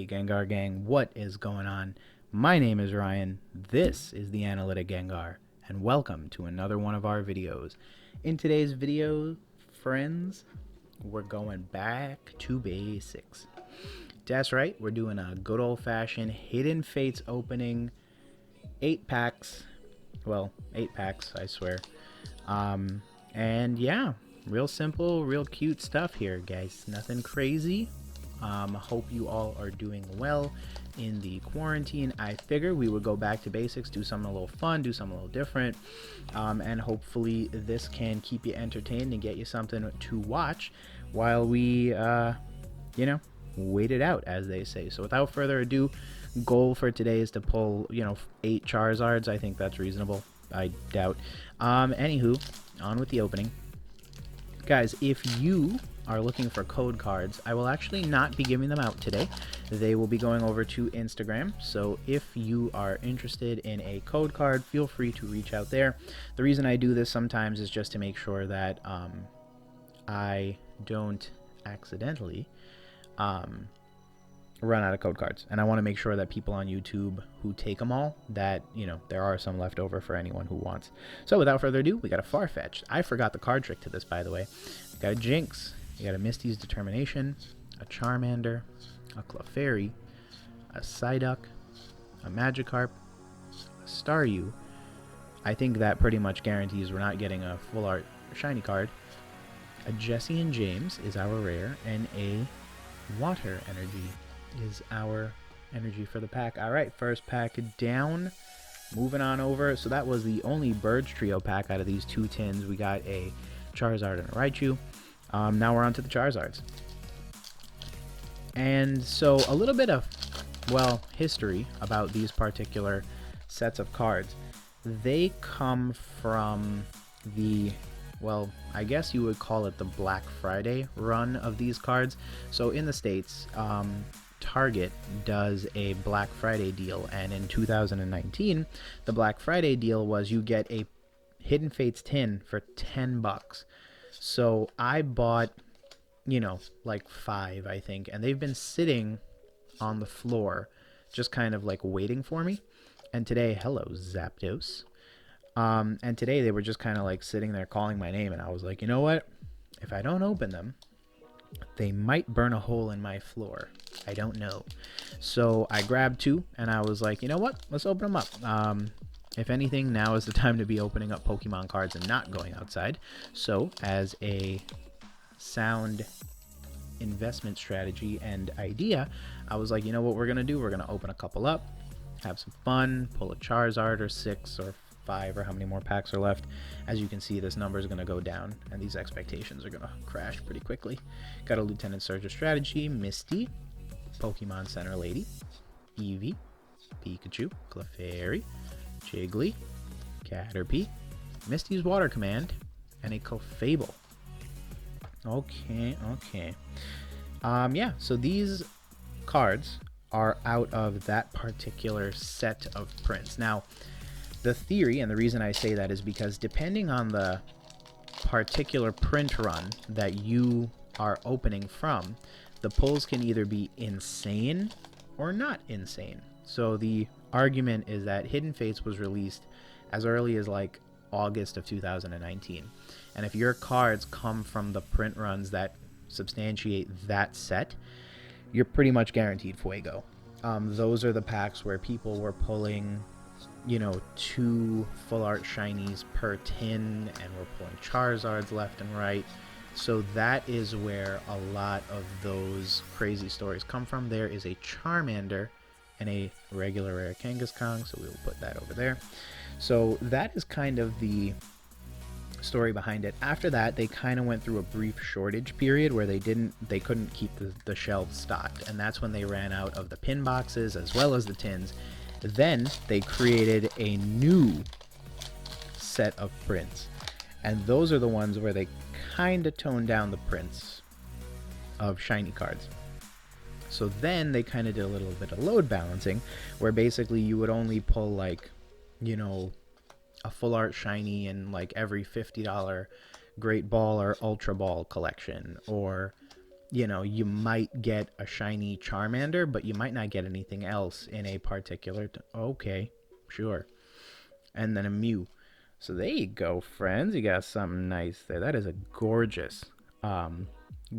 Gengar Gang, what is going on? My name is Ryan, this is the Analytic Gengar, and welcome to another one of our videos. In today's video, friends, we're going back to basics. That's right, we're doing a good old-fashioned Hidden Fates opening, 8 packs, well, 8 packs, I swear. And yeah, real simple, real cute stuff here, guys. Nothing crazy. Hope you all are doing well in the quarantine. I figured we would go back to basics, do something a little fun, do something a little different, and hopefully this can keep you entertained and get you something to watch while we, wait it out, as they say. So without further ado, goal for today is to pull, 8 Charizards. I think that's reasonable. I doubt. Anywho, on with the opening. Guys, if you are looking for code cards, I will actually not be giving them out today. They will be going over to Instagram. So if you are interested in a code card, feel free to reach out there. The reason I do this sometimes is just to make sure that I don't accidentally run out of code cards, and I want to make sure that people on YouTube who take them all, that there are some left over for anyone who wants. So without further ado, we got a Farfetch'd. I forgot the card trick to this, by the way. We got a Jinx, you got a Misty's Determination, a Charmander, a Clefairy, a Psyduck, a Magikarp, a Staryu. I think that pretty much guarantees we're not getting a full art shiny card. A Jesse and James is our rare, and a Water Energy is our energy for the pack. All right, first pack down. Moving on over. So that was the only Birds Trio pack out of these 2 tins. We got a Charizard and a Raichu. Now we're on to the Charizards. And so a little bit of, well, history about these particular sets of cards. They come from the, well, I guess you would call it the Black Friday run of these cards. So in the States, Target does a Black Friday deal, and in 2019 the Black Friday deal was you get a Hidden Fates tin for $10. So I bought like 5, I think, and they've been sitting on the floor just kind of like waiting for me. And today, hello Zapdos, and today they were just kind of like sitting there calling my name, and I was like, you know what, if I don't open them, they might burn a hole in my floor. I don't know. So I grabbed 2, and I was like, you know what? Let's open them up. If anything, now is the time to be opening up Pokemon cards and not going outside. So as a sound investment strategy and idea, I was like, you know what we're going to do? We're going to open a couple up, have some fun, pull a Charizard or 6 or 5 or how many more packs are left. As you can see, this number is going to go down, and these expectations are going to crash pretty quickly. Got a Lieutenant Surge's Strategy, Misty, Pokemon Center Lady, Eevee, Pikachu, Clefairy, Jiggly, Caterpie, Misty's Water Command, and a Clefable. Okay. Yeah, so these cards are out of that particular set of prints. Now, the theory, and the reason I say that is because depending on the particular print run that you are opening from, the pulls can either be insane or not insane. So the argument is that Hidden Fates was released as early as like August of 2019. And if your cards come from the print runs that substantiate that set, you're pretty much guaranteed fuego. Those are the packs where people were pulling 2 full art shinies per tin, and we're pulling Charizards left and right. So that is where a lot of those crazy stories come from. There is a Charmander and a regular rare Kangaskhan, so we will put that over there. So that is kind of the story behind it. After that, they kind of went through a brief shortage period where they couldn't keep the shelves stocked, and that's when they ran out of the pin boxes as well as the tins. Then they created a new set of prints, and those are the ones where they kind of toned down the prints of shiny cards. So then they kind of did a little bit of load balancing, where basically you would only pull like a full art shiny in like every $50 Great Ball or Ultra Ball collection, or you know, you might get a shiny Charmander, but you might not get anything else in a particular... Okay, sure. And then a Mew. So there you go, friends. You got something nice there. That is a gorgeous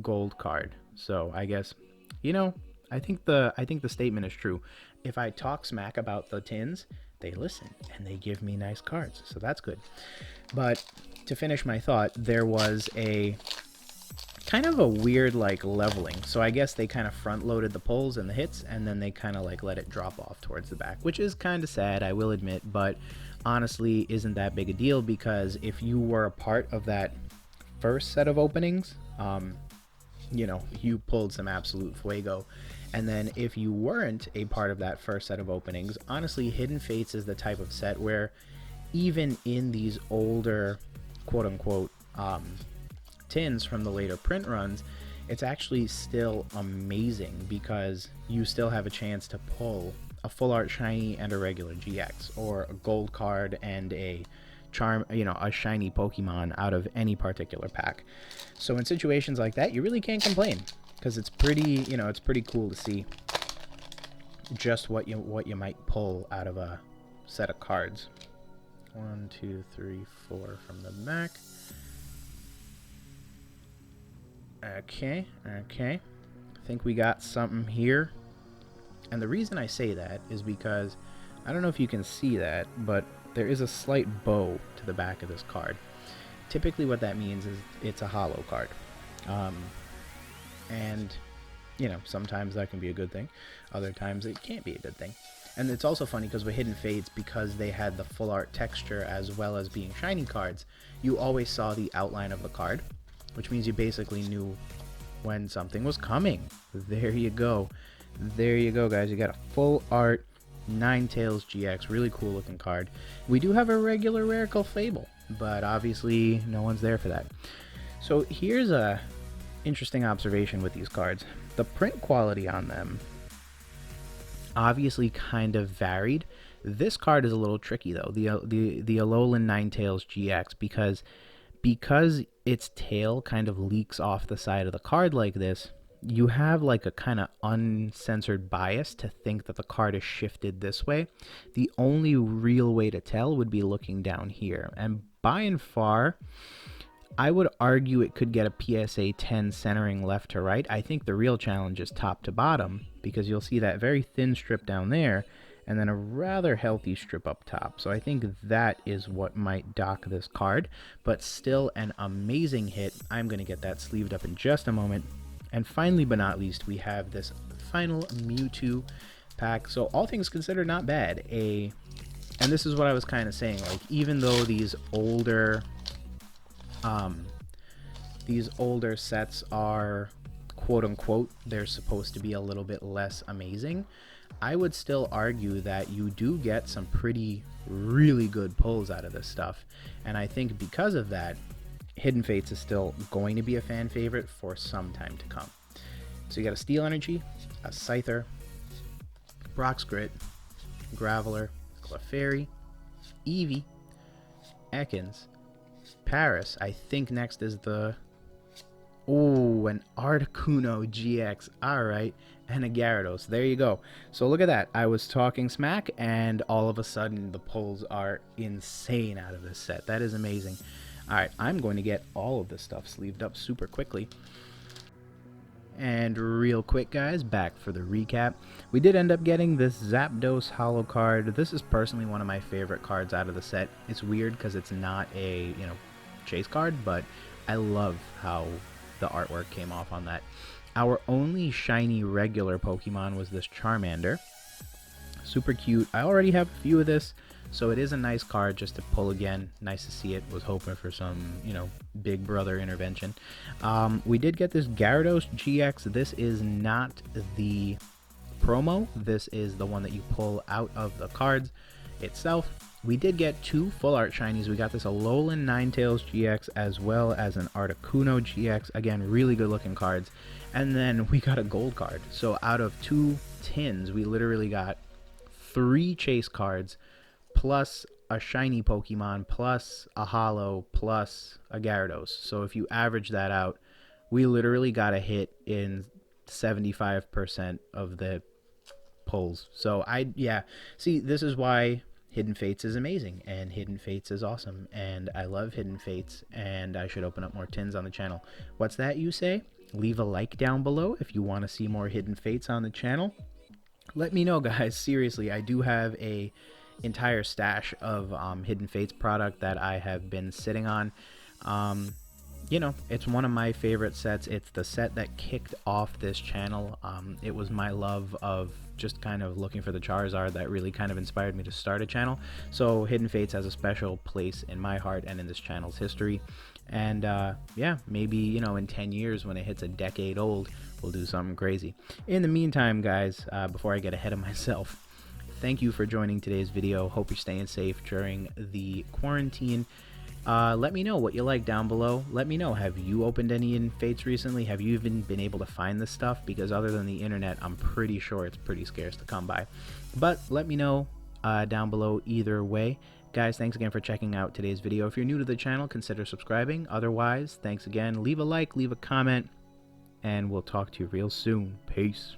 gold card. So I guess, you know, I think the statement is true. If I talk smack about the tins, they listen and they give me nice cards. So that's good. But to finish my thought, there was a kind of a weird like leveling. So I guess they kind of front loaded the pulls and the hits, and then they kind of like let it drop off towards the back, which is kind of sad, I will admit, but honestly isn't that big a deal, because if you were a part of that first set of openings, you know, you pulled some absolute fuego. And then if you weren't a part of that first set of openings, honestly, Hidden Fates is the type of set where even in these older quote unquote tins from the later print runs, it's actually still amazing, because you still have a chance to pull a full art shiny and a regular GX, or a gold card and a a shiny Pokemon out of any particular pack. So in situations like that, you really can't complain, because it's pretty, it's pretty cool to see just what you might pull out of a set of cards. 1, 2, 3, 4 from the back. Okay. I think we got something here. And the reason I say that is because, I don't know if you can see that, but there is a slight bow to the back of this card. Typically what that means is it's a hollow card. And, sometimes that can be a good thing. Other times it can't be a good thing. And it's also funny because with Hidden Fates, because they had the full art texture as well as being shiny cards, you always saw the outline of the card, which means you basically knew when something was coming. There you go. There you go, guys. You got a full art Ninetales GX. Really cool looking card. We do have a regular rare Clefable, but obviously no one's there for that. So here's a interesting observation with these cards. The print quality on them obviously kind of varied. This card is a little tricky though, the Alolan Ninetales GX, because its tail kind of leaks off the side of the card like this. You have like a kind of uncensored bias to think that the card is shifted this way. The only real way to tell would be looking down here, and by and far I would argue it could get a PSA 10 centering left to right. I think the real challenge is top to bottom, because you'll see that very thin strip down there and then a rather healthy strip up top. So I think that is what might dock this card, but still an amazing hit. I'm going to get that sleeved up in just a moment. And finally, but not least, we have this final Mewtwo pack. So all things considered, not bad. And this is what I was kind of saying, like, even though these older sets are quote unquote, they're supposed to be a little bit less amazing, I would still argue that you do get some really good pulls out of this stuff. And I think because of that, Hidden Fates is still going to be a fan favorite for some time to come. So you got a Steel Energy, a Scyther, Brock's Grit, Graveler, Clefairy, Eevee, Ekans, Paris. I think next is the... Oh, an Articuno GX. Alright. And a Gyarados. There you go. So look at that. I was talking smack, and all of a sudden the pulls are insane out of this set. That is amazing. Alright, I'm going to get all of this stuff sleeved up super quickly. And real quick, guys, back for the recap. We did end up getting this Zapdos holo card. This is personally one of my favorite cards out of the set. It's weird because it's not a, chase card, but I love how the artwork came off on that. Our only shiny regular Pokemon was this Charmander. Super cute. I already have a few of this, so it is a nice card just to pull again. Nice to see it. Was hoping for some, big brother intervention. We did get this Gyarados GX. This is not the promo. This is the one that you pull out of the cards itself. We did get 2 full art shinies. We got this Alolan Ninetales GX as well as an Articuno GX. Again, really good looking cards. And then we got a gold card. So out of 2 tins, we literally got 3 chase cards plus a shiny Pokemon plus a holo plus a Gyarados. So if you average that out, We literally got a hit in 75% of the pulls. So yeah, see, this is why Hidden Fates is amazing, and Hidden Fates is awesome, and I love Hidden Fates, and I should open up more tins on the channel. What's that you say? Leave a like down below if you want to see more Hidden Fates on the channel. Let me know, guys. Seriously, I do have a entire stash of Hidden Fates product that I have been sitting on. You know, it's one of my favorite sets. It's the set that kicked off this channel. It was my love of just kind of looking for the Charizard that really kind of inspired me to start a channel. So Hidden Fates has a special place in my heart and in this channel's history. And yeah, maybe, you know, in 10 years when it hits a decade old, we'll do something crazy. In the meantime, guys, before I get ahead of myself, thank you for joining today's video. Hope you're staying safe during the quarantine. Let me know what you like down below. Let me know, have you opened any Hidden Fates recently? Have you even been able to find this stuff? Because other than the internet, I'm pretty sure it's pretty scarce to come by. But let me know down below either way. Guys, thanks again for checking out today's video. If you're new to the channel, consider subscribing. Otherwise, thanks again. Leave a like, leave a comment, and we'll talk to you real soon. Peace.